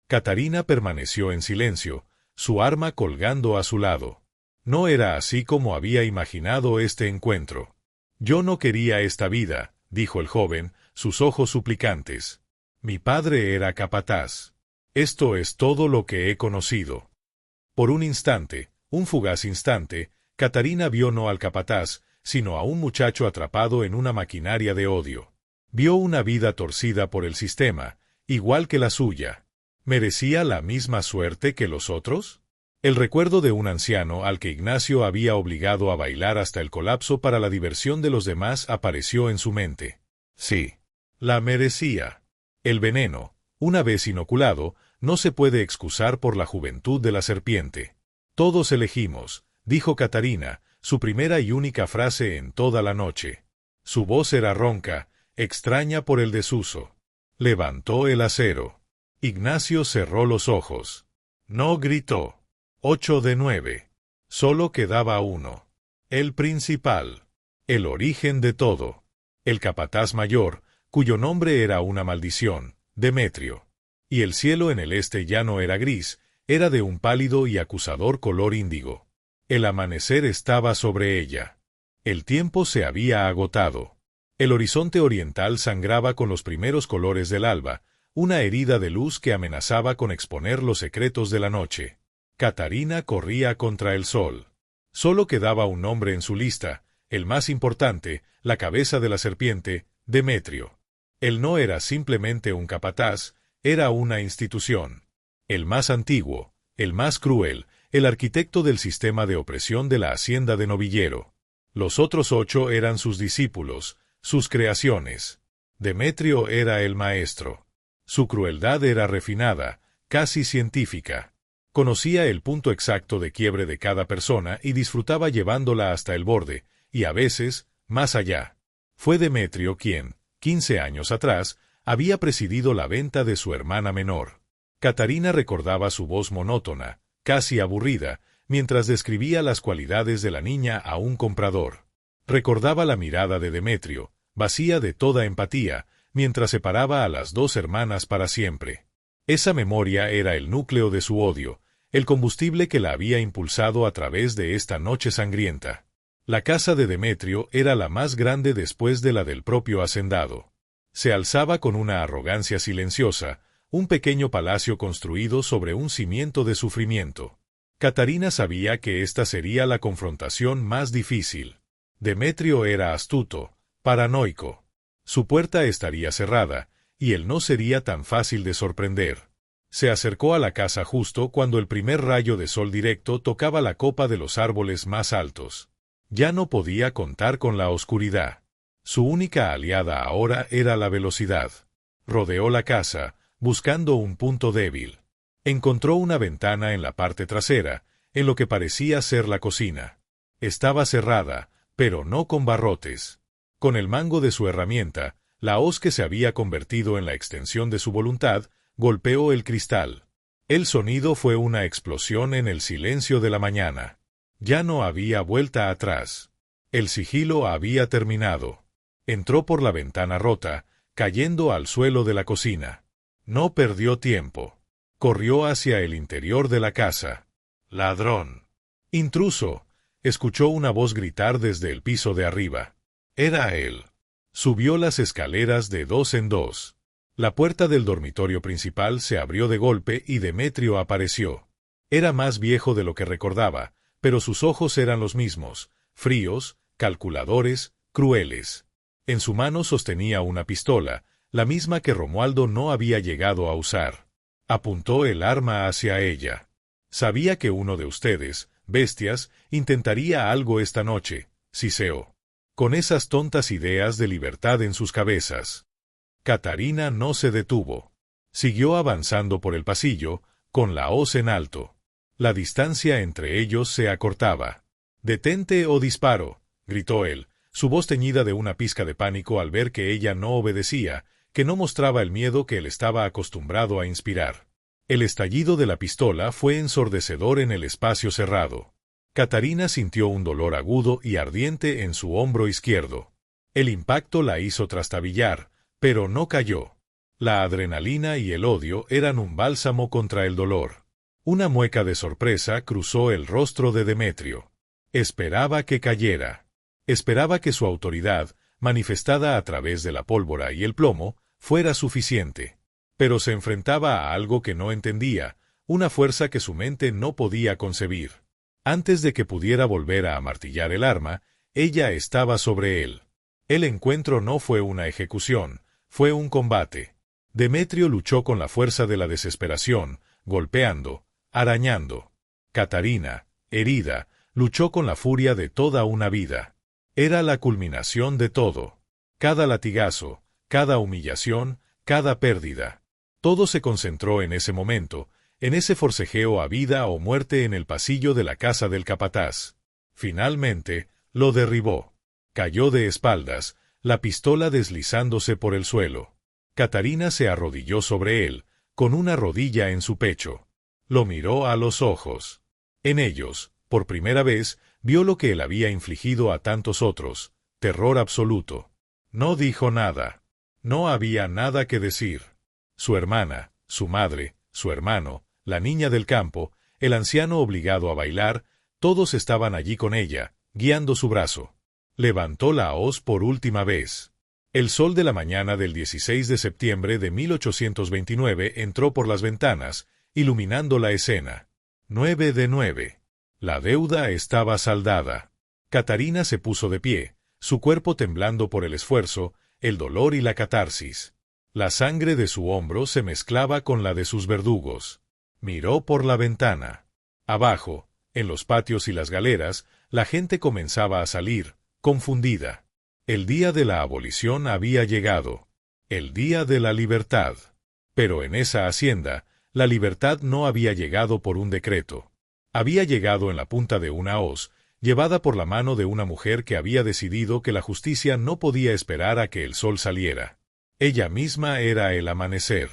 Catarina permaneció en silencio, su arma colgando a su lado. No era así como había imaginado este encuentro. —Yo no quería esta vida —dijo el joven, sus ojos suplicantes. Mi padre era capataz. Esto es todo lo que he conocido. Por un instante, un fugaz instante, Catarina vio no al capataz, sino a un muchacho atrapado en una maquinaria de odio. Vio una vida torcida por el sistema, igual que la suya. ¿Merecía la misma suerte que los otros? El recuerdo de un anciano al que Ignacio había obligado a bailar hasta el colapso para la diversión de los demás apareció en su mente. Sí, la merecía. El veneno, una vez inoculado, no se puede excusar por la juventud de la serpiente. Todos elegimos, dijo Catarina, su primera y única frase en toda la noche. Su voz era ronca, extraña por el desuso. Levantó el acero. Ignacio cerró los ojos. No gritó. 8 de 9. Solo quedaba uno. El principal. El origen de todo. el capataz mayor, cuyo nombre era una maldición, Demetrio. Y el cielo en el este ya no era gris, era de un pálido y acusador color índigo. El amanecer estaba sobre ella. El tiempo se había agotado. El horizonte oriental sangraba con los primeros colores del alba, una herida de luz que amenazaba con exponer los secretos de la noche. Catarina corría contra el sol. Solo quedaba un nombre en su lista, el más importante, la cabeza de la serpiente, Demetrio. Él no era simplemente un capataz, era una institución. El más antiguo, el más cruel, el arquitecto del sistema de opresión de la hacienda de novillero. Los otros 8 eran sus discípulos, sus creaciones. Demetrio era el maestro. Su crueldad era refinada, casi científica. Conocía el punto exacto de quiebre de cada persona y disfrutaba llevándola hasta el borde, y a veces, más allá. Fue Demetrio quien, 15 años atrás, había presidido la venta de su hermana menor. Catarina recordaba su voz monótona, casi aburrida, mientras describía las cualidades de la niña a un comprador. Recordaba la mirada de Demetrio, vacía de toda empatía, mientras separaba a las 2 hermanas para siempre. Esa memoria era el núcleo de su odio, el combustible que la había impulsado a través de esta noche sangrienta. La casa de Demetrio era la más grande después de la del propio hacendado. Se alzaba con una arrogancia silenciosa, un pequeño palacio construido sobre un cimiento de sufrimiento. Catarina sabía que esta sería la confrontación más difícil. Demetrio era astuto, paranoico. Su puerta estaría cerrada, y él no sería tan fácil de sorprender. Se acercó a la casa justo cuando el primer rayo de sol directo tocaba la copa de los árboles más altos. Ya no podía contar con la oscuridad. Su única aliada ahora era la velocidad. Rodeó la casa, buscando un punto débil. Encontró una ventana en la parte trasera, en lo que parecía ser la cocina. Estaba cerrada, pero no con barrotes. Con el mango de su herramienta, la hoz que se había convertido en la extensión de su voluntad, golpeó el cristal. El sonido fue una explosión en el silencio de la mañana. Ya no había vuelta atrás. El sigilo había terminado. Entró por la ventana rota, cayendo al suelo de la cocina. No perdió tiempo. Corrió hacia el interior de la casa. ¡Ladrón! ¡Intruso! Escuchó una voz gritar desde el piso de arriba. Era él. Subió las escaleras de 2 en 2. La puerta del dormitorio principal se abrió de golpe y Demetrio apareció. Era más viejo de lo que recordaba, pero sus ojos eran los mismos, fríos, calculadores, crueles. En su mano sostenía una pistola, la misma que Romualdo no había llegado a usar. Apuntó el arma hacia ella. Sabía que uno de ustedes, bestias, intentaría algo esta noche, siseó. Con esas tontas ideas de libertad en sus cabezas. Catarina no se detuvo. Siguió avanzando por el pasillo, con la hoz en alto. La distancia entre ellos se acortaba. «¡Detente o disparo!», gritó él, su voz teñida de una pizca de pánico al ver que ella no obedecía, que no mostraba el miedo que él estaba acostumbrado a inspirar. El estallido de la pistola fue ensordecedor en el espacio cerrado. Catarina sintió un dolor agudo y ardiente en su hombro izquierdo. El impacto la hizo trastabillar, pero no cayó. La adrenalina y el odio eran un bálsamo contra el dolor. Una mueca de sorpresa cruzó el rostro de Demetrio. Esperaba que cayera. Esperaba que su autoridad, manifestada a través de la pólvora y el plomo, fuera suficiente. Pero se enfrentaba a algo que no entendía, una fuerza que su mente no podía concebir. Antes de que pudiera volver a amartillar el arma, ella estaba sobre él. El encuentro no fue una ejecución, fue un combate. Demetrio luchó con la fuerza de la desesperación, golpeando, arañando. Catarina, herida, luchó con la furia de toda una vida. Era la culminación de todo. Cada latigazo, cada humillación, cada pérdida. Todo se concentró en ese momento, en ese forcejeo a vida o muerte en el pasillo de la casa del capataz. Finalmente, lo derribó. Cayó de espaldas, la pistola deslizándose por el suelo. Catarina se arrodilló sobre él, con una rodilla en su pecho. Lo miró a los ojos. En ellos, por primera vez, vio lo que él había infligido a tantos otros, terror absoluto. No dijo nada. No había nada que decir. Su hermana, su madre, su hermano, la niña del campo, el anciano obligado a bailar, todos estaban allí con ella, guiando su brazo. Levantó la hoz por última vez. El sol de la mañana del 16 de septiembre de 1829 entró por las ventanas, iluminando la escena. 9 de 9. La deuda estaba saldada. Catarina se puso de pie, su cuerpo temblando por el esfuerzo, el dolor y la catarsis. La sangre de su hombro se mezclaba con la de sus verdugos. Miró por la ventana. Abajo, en los patios y las galeras, la gente comenzaba a salir, confundida. El día de la abolición había llegado. El día de la libertad. Pero en esa hacienda, la libertad no había llegado por un decreto. Había llegado en la punta de una hoz, llevada por la mano de una mujer que había decidido que la justicia no podía esperar a que el sol saliera. Ella misma era el amanecer.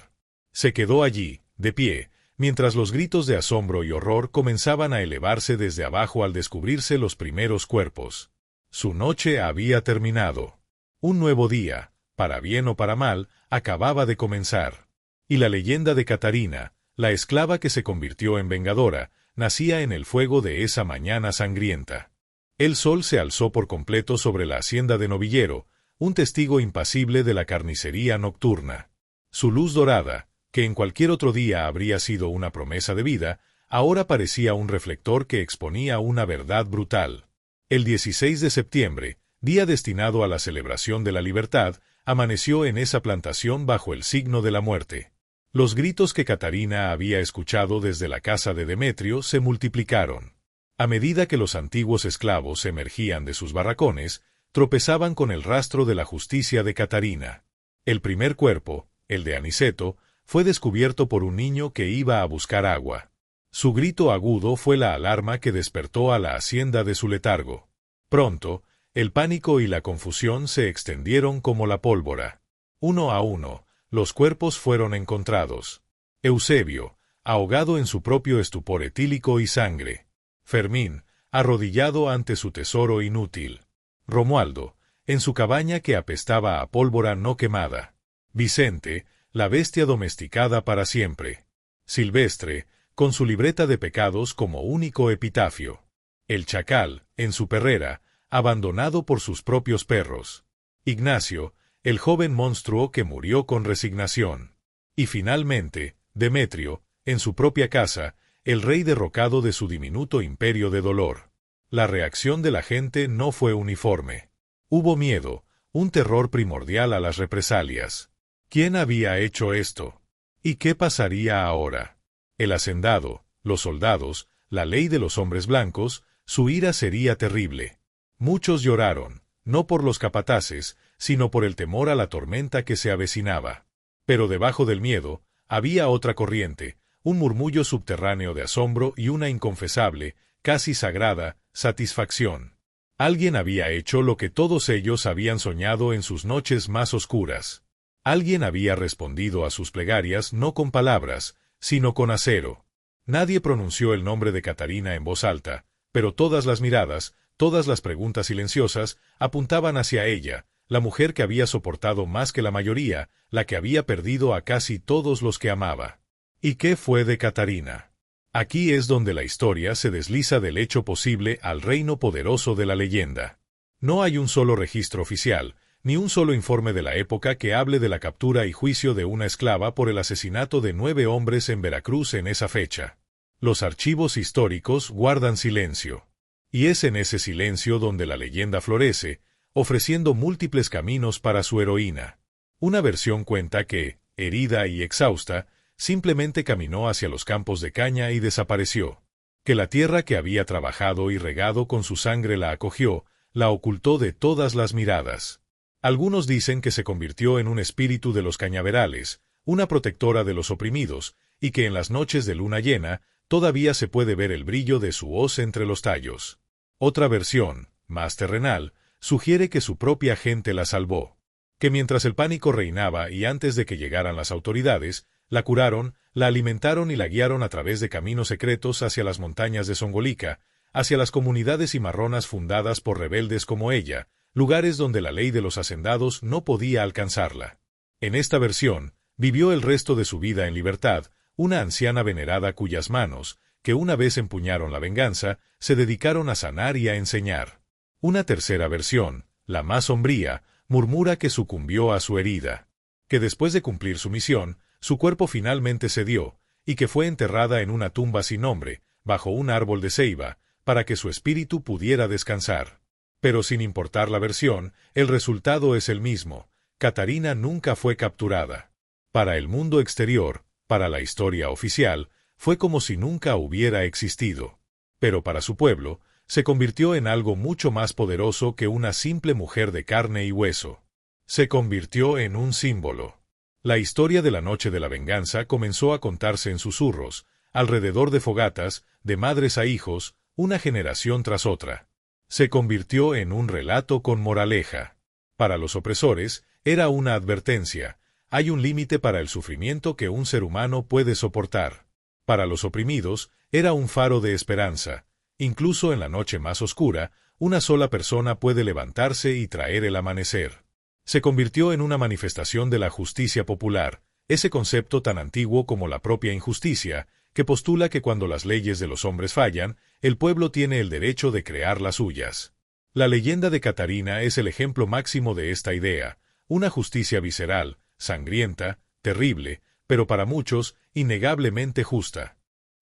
Se quedó allí, de pie, mientras los gritos de asombro y horror comenzaban a elevarse desde abajo al descubrirse los primeros cuerpos. Su noche había terminado. Un nuevo día, para bien o para mal, acababa de comenzar. Y la leyenda de Catarina, la esclava que se convirtió en vengadora, nacía en el fuego de esa mañana sangrienta. El sol se alzó por completo sobre la hacienda de Novillero, un testigo impasible de la carnicería nocturna. Su luz dorada, que en cualquier otro día habría sido una promesa de vida, ahora parecía un reflector que exponía una verdad brutal. El 16 de septiembre, día destinado a la celebración de la libertad, amaneció en esa plantación bajo el signo de la muerte. Los gritos que Catarina había escuchado desde la casa de Demetrio se multiplicaron. A medida que los antiguos esclavos emergían de sus barracones, tropezaban con el rastro de la justicia de Catarina. El primer cuerpo, el de Aniceto, fue descubierto por un niño que iba a buscar agua. Su grito agudo fue la alarma que despertó a la hacienda de su letargo. Pronto, el pánico y la confusión se extendieron como la pólvora. Uno a uno, los cuerpos fueron encontrados. Eusebio, ahogado en su propio estupor etílico y sangre. Fermín, arrodillado ante su tesoro inútil. Romualdo, en su cabaña que apestaba a pólvora no quemada. Vicente, la bestia domesticada para siempre. Silvestre, con su libreta de pecados como único epitafio. El chacal, en su perrera, abandonado por sus propios perros. Ignacio, el joven monstruo que murió con resignación. Y finalmente, Demetrio, en su propia casa, el rey derrocado de su diminuto imperio de dolor. La reacción de la gente no fue uniforme. Hubo miedo, un terror primordial a las represalias. ¿Quién había hecho esto? ¿Y qué pasaría ahora? El hacendado, los soldados, la ley de los hombres blancos, su ira sería terrible. Muchos lloraron, no por los capataces, sino por el temor a la tormenta que se avecinaba. Pero debajo del miedo, había otra corriente, un murmullo subterráneo de asombro y una inconfesable, casi sagrada, satisfacción. Alguien había hecho lo que todos ellos habían soñado en sus noches más oscuras. Alguien había respondido a sus plegarias no con palabras, sino con acero. Nadie pronunció el nombre de Catarina en voz alta, pero todas las miradas, todas las preguntas silenciosas, apuntaban hacia ella, la mujer que había soportado más que la mayoría, la que había perdido a casi todos los que amaba. ¿Y qué fue de Catarina? Aquí es donde la historia se desliza del hecho posible al reino poderoso de la leyenda. No hay un solo registro oficial, ni un solo informe de la época que hable de la captura y juicio de una esclava por el asesinato de 9 hombres en Veracruz en esa fecha. Los archivos históricos guardan silencio. Y es en ese silencio donde la leyenda florece, ofreciendo múltiples caminos para su heroína. Una versión cuenta que, herida y exhausta, simplemente caminó hacia los campos de caña y desapareció. Que la tierra que había trabajado y regado con su sangre la acogió, la ocultó de todas las miradas. Algunos dicen que se convirtió en un espíritu de los cañaverales, una protectora de los oprimidos, y que en las noches de luna llena todavía se puede ver el brillo de su hoz entre los tallos. Otra versión, más terrenal, sugiere que su propia gente la salvó. Que mientras el pánico reinaba y antes de que llegaran las autoridades, la curaron, la alimentaron y la guiaron a través de caminos secretos hacia las montañas de Songolica, hacia las comunidades cimarronas fundadas por rebeldes como ella, lugares donde la ley de los hacendados no podía alcanzarla. En esta versión, vivió el resto de su vida en libertad, una anciana venerada cuyas manos, que una vez empuñaron la venganza, se dedicaron a sanar y a enseñar. Una tercera versión, la más sombría, murmura que sucumbió a su herida, que después de cumplir su misión, su cuerpo finalmente cedió, y que fue enterrada en una tumba sin nombre, bajo un árbol de ceiba, para que su espíritu pudiera descansar. Pero sin importar la versión, el resultado es el mismo: Catarina nunca fue capturada. Para el mundo exterior, para la historia oficial, fue como si nunca hubiera existido. Pero para su pueblo, se convirtió en algo mucho más poderoso que una simple mujer de carne y hueso. Se convirtió en un símbolo. La historia de la Noche de la Venganza comenzó a contarse en susurros, alrededor de fogatas, de madres a hijos, una generación tras otra. Se convirtió en un relato con moraleja. Para los opresores, era una advertencia: hay un límite para el sufrimiento que un ser humano puede soportar. Para los oprimidos, era un faro de esperanza. Incluso en la noche más oscura, una sola persona puede levantarse y traer el amanecer. Se convirtió en una manifestación de la justicia popular, ese concepto tan antiguo como la propia injusticia, que postula que cuando las leyes de los hombres fallan, el pueblo tiene el derecho de crear las suyas. La leyenda de Catarina es el ejemplo máximo de esta idea: una justicia visceral, sangrienta, terrible, pero para muchos, innegablemente justa.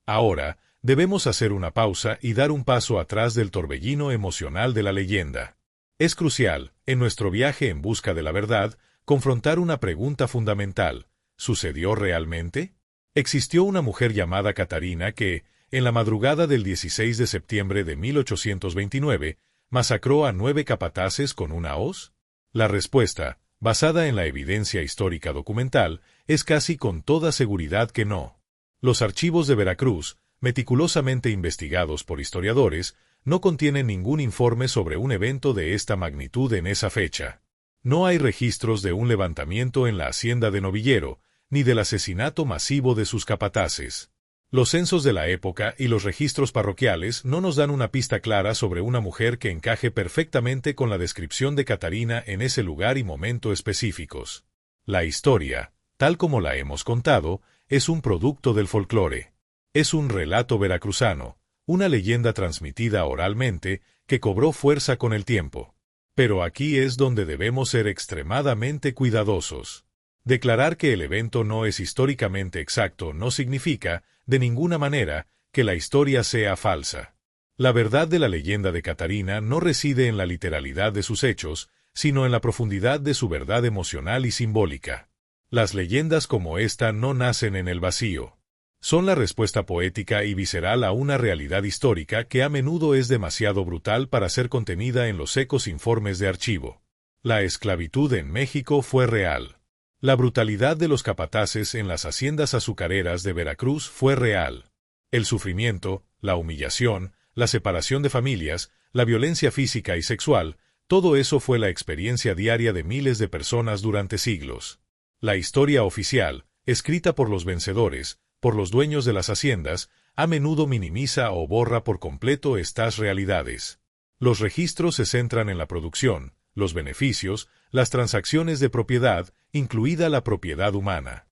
Ahora, debemos hacer una pausa y dar un paso atrás del torbellino emocional de la leyenda. Es crucial, en nuestro viaje en busca de la verdad, confrontar una pregunta fundamental: ¿sucedió realmente? ¿Existió una mujer llamada Catarina que, en la madrugada del 16 de septiembre de 1829, masacró a 9 capataces con una hoz? La respuesta, basada en la evidencia histórica documental, es casi con toda seguridad que no. Los archivos de Veracruz, meticulosamente investigados por historiadores, no contienen ningún informe sobre un evento de esta magnitud en esa fecha. No hay registros de un levantamiento en la hacienda de Novillero, ni del asesinato masivo de sus capataces. Los censos de la época y los registros parroquiales no nos dan una pista clara sobre una mujer que encaje perfectamente con la descripción de Catarina en ese lugar y momento específicos. La historia, tal como la hemos contado, es un producto del folclore. Es un relato veracruzano, una leyenda transmitida oralmente que cobró fuerza con el tiempo. Pero aquí es donde debemos ser extremadamente cuidadosos. Declarar que el evento no es históricamente exacto no significa, de ninguna manera, que la historia sea falsa. La verdad de la leyenda de Catarina no reside en la literalidad de sus hechos, sino en la profundidad de su verdad emocional y simbólica. Las leyendas como esta no nacen en el vacío. Son la respuesta poética y visceral a una realidad histórica que a menudo es demasiado brutal para ser contenida en los secos informes de archivo. La esclavitud en México fue real. La brutalidad de los capataces en las haciendas azucareras de Veracruz fue real. El sufrimiento, la humillación, la separación de familias, la violencia física y sexual, todo eso fue la experiencia diaria de miles de personas durante siglos. La historia oficial, escrita por los vencedores, por los dueños de las haciendas, a menudo minimiza o borra por completo estas realidades. Los registros se centran en la producción, los beneficios, las transacciones de propiedad, incluida la propiedad humana.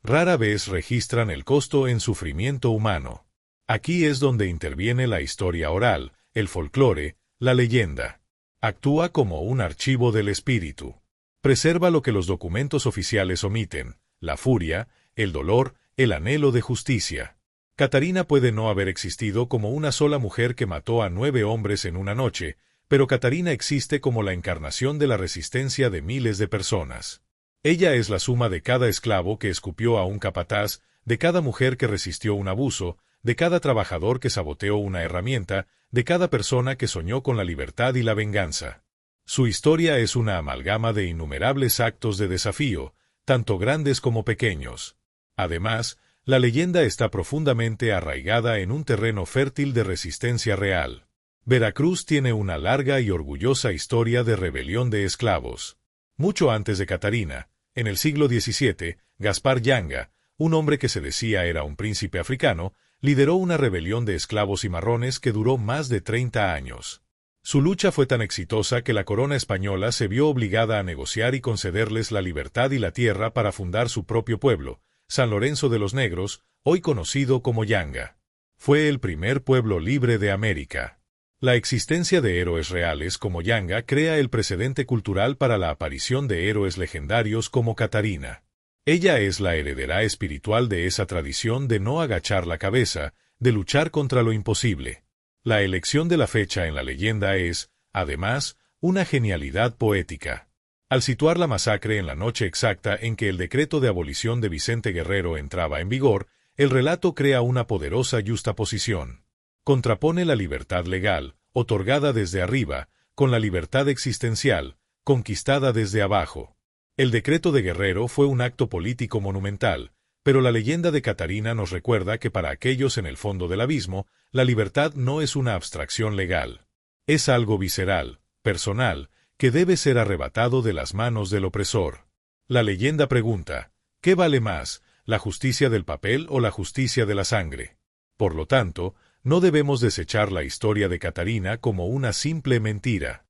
Rara vez registran el costo en sufrimiento humano. Aquí es donde interviene la historia oral, el folclore, la leyenda. Actúa como un archivo del espíritu. Preserva lo que los documentos oficiales omiten: la furia, el dolor, el anhelo de justicia. Catarina puede no haber existido como una sola mujer que mató a 9 hombres en una noche, pero Catarina existe como la encarnación de la resistencia de miles de personas. Ella es la suma de cada esclavo que escupió a un capataz, de cada mujer que resistió un abuso, de cada trabajador que saboteó una herramienta, de cada persona que soñó con la libertad y la venganza. Su historia es una amalgama de innumerables actos de desafío, tanto grandes como pequeños. Además, la leyenda está profundamente arraigada en un terreno fértil de resistencia real. Veracruz tiene una larga y orgullosa historia de rebelión de esclavos. Mucho antes de Catarina, en el siglo XVII, Gaspar Yanga, un hombre que se decía era un príncipe africano, lideró una rebelión de esclavos cimarrones que duró más de 30 años. Su lucha fue tan exitosa que la corona española se vio obligada a negociar y concederles la libertad y la tierra para fundar su propio pueblo, San Lorenzo de los Negros, hoy conocido como Yanga. Fue el primer pueblo libre de América. La existencia de héroes reales como Yanga crea el precedente cultural para la aparición de héroes legendarios como Catarina. Ella es la heredera espiritual de esa tradición de no agachar la cabeza, de luchar contra lo imposible. La elección de la fecha en la leyenda es, además, una genialidad poética. Al situar la masacre en la noche exacta en que el decreto de abolición de Vicente Guerrero entraba en vigor, el relato crea una poderosa yuxtaposición. Contrapone la libertad legal, otorgada desde arriba, con la libertad existencial, conquistada desde abajo. El decreto de Guerrero fue un acto político monumental, pero la leyenda de Catarina nos recuerda que para aquellos en el fondo del abismo, la libertad no es una abstracción legal. Es algo visceral, personal, que debe ser arrebatado de las manos del opresor. La leyenda pregunta, ¿qué vale más, la justicia del papel o la justicia de la sangre? Por lo tanto, no debemos desechar la historia de Catarina como una simple mentira.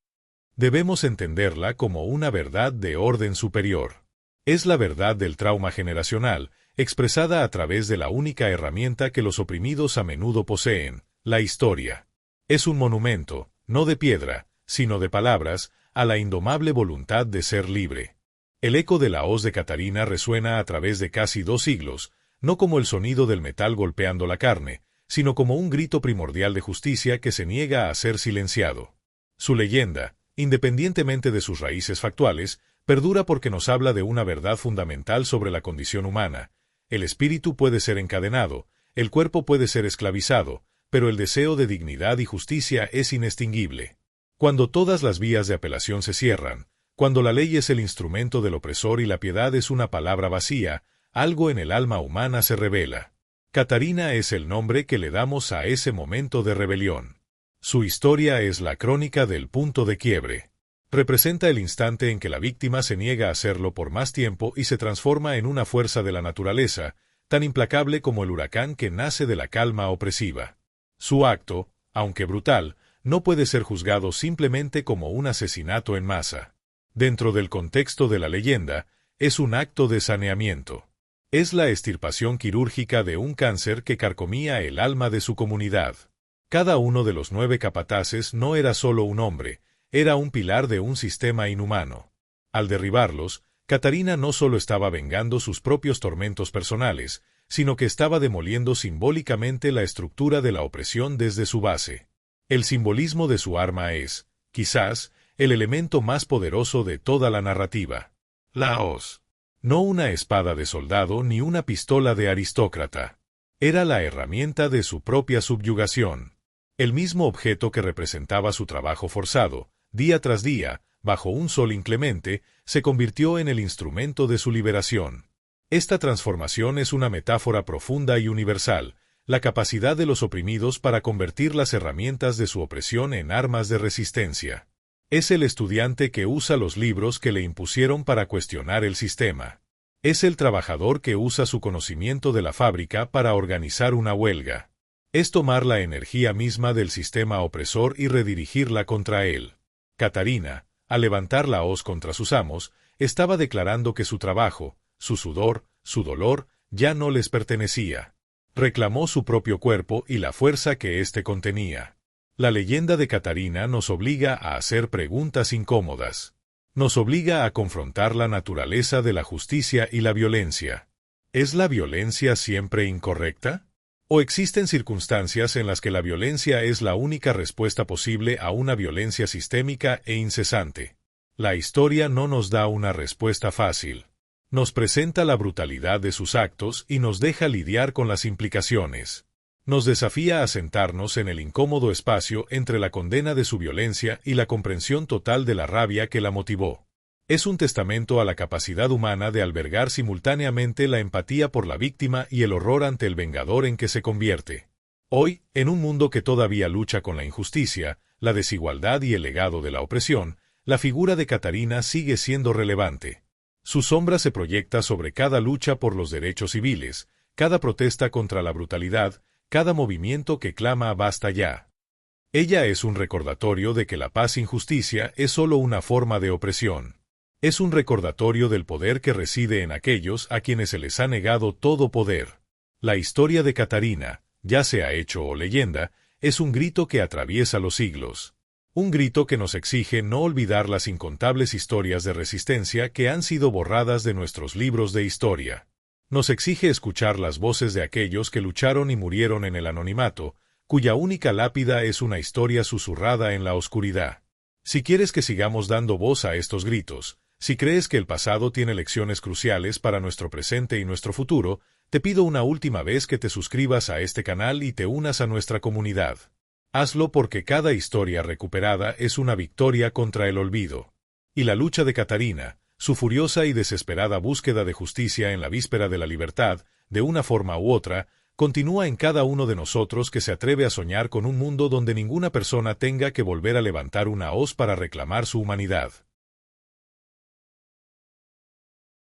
Debemos entenderla como una verdad de orden superior. Es la verdad del trauma generacional, expresada a través de la única herramienta que los oprimidos a menudo poseen, la historia. Es un monumento, no de piedra, sino de palabras, a la indomable voluntad de ser libre. El eco de la hoz de Catarina resuena a través de casi 2 siglos, no como el sonido del metal golpeando la carne, sino como un grito primordial de justicia que se niega a ser silenciado. Su leyenda, independientemente de sus raíces factuales, perdura porque nos habla de una verdad fundamental sobre la condición humana. El espíritu puede ser encadenado, el cuerpo puede ser esclavizado, pero el deseo de dignidad y justicia es inextinguible. Cuando todas las vías de apelación se cierran, cuando la ley es el instrumento del opresor y la piedad es una palabra vacía, algo en el alma humana se revela. Catarina es el nombre que le damos a ese momento de rebelión. Su historia es la crónica del punto de quiebre. Representa el instante en que la víctima se niega a hacerlo por más tiempo y se transforma en una fuerza de la naturaleza, tan implacable como el huracán que nace de la calma opresiva. Su acto, aunque brutal, no puede ser juzgado simplemente como un asesinato en masa. Dentro del contexto de la leyenda, es un acto de saneamiento. Es la extirpación quirúrgica de un cáncer que carcomía el alma de su comunidad. Cada uno de los 9 capataces no era solo un hombre, era un pilar de un sistema inhumano. Al derribarlos, Catarina no solo estaba vengando sus propios tormentos personales, sino que estaba demoliendo simbólicamente la estructura de la opresión desde su base. El simbolismo de su arma es, quizás, el elemento más poderoso de toda la narrativa. La hoz. No una espada de soldado ni una pistola de aristócrata. Era la herramienta de su propia subyugación. El mismo objeto que representaba su trabajo forzado, día tras día, bajo un sol inclemente, se convirtió en el instrumento de su liberación. Esta transformación es una metáfora profunda y universal, la capacidad de los oprimidos para convertir las herramientas de su opresión en armas de resistencia. Es el estudiante que usa los libros que le impusieron para cuestionar el sistema. Es el trabajador que usa su conocimiento de la fábrica para organizar una huelga. Es tomar la energía misma del sistema opresor y redirigirla contra él. Catarina, al levantar la hoz contra sus amos, estaba declarando que su trabajo, su sudor, su dolor, ya no les pertenecía. Reclamó su propio cuerpo y la fuerza que éste contenía. La leyenda de Catarina nos obliga a hacer preguntas incómodas. Nos obliga a confrontar la naturaleza de la justicia y la violencia. ¿Es la violencia siempre incorrecta? ¿O existen circunstancias en las que la violencia es la única respuesta posible a una violencia sistémica e incesante? La historia no nos da una respuesta fácil. Nos presenta la brutalidad de sus actos y nos deja lidiar con las implicaciones. Nos desafía a sentarnos en el incómodo espacio entre la condena de su violencia y la comprensión total de la rabia que la motivó. Es un testamento a la capacidad humana de albergar simultáneamente la empatía por la víctima y el horror ante el vengador en que se convierte. Hoy, en un mundo que todavía lucha con la injusticia, la desigualdad y el legado de la opresión, la figura de Catarina sigue siendo relevante. Su sombra se proyecta sobre cada lucha por los derechos civiles, cada protesta contra la brutalidad, cada movimiento que clama basta ya. Ella es un recordatorio de que la paz sin justicia es solo una forma de opresión. Es un recordatorio del poder que reside en aquellos a quienes se les ha negado todo poder. La historia de Catarina, ya sea hecho o leyenda, es un grito que atraviesa los siglos. Un grito que nos exige no olvidar las incontables historias de resistencia que han sido borradas de nuestros libros de historia. Nos exige escuchar las voces de aquellos que lucharon y murieron en el anonimato, cuya única lápida es una historia susurrada en la oscuridad. Si quieres que sigamos dando voz a estos gritos, si crees que el pasado tiene lecciones cruciales para nuestro presente y nuestro futuro, te pido una última vez que te suscribas a este canal y te unas a nuestra comunidad. Hazlo porque cada historia recuperada es una victoria contra el olvido. Y la lucha de Catarina, su furiosa y desesperada búsqueda de justicia en la víspera de la libertad, de una forma u otra, continúa en cada uno de nosotros que se atreve a soñar con un mundo donde ninguna persona tenga que volver a levantar una hoz para reclamar su humanidad.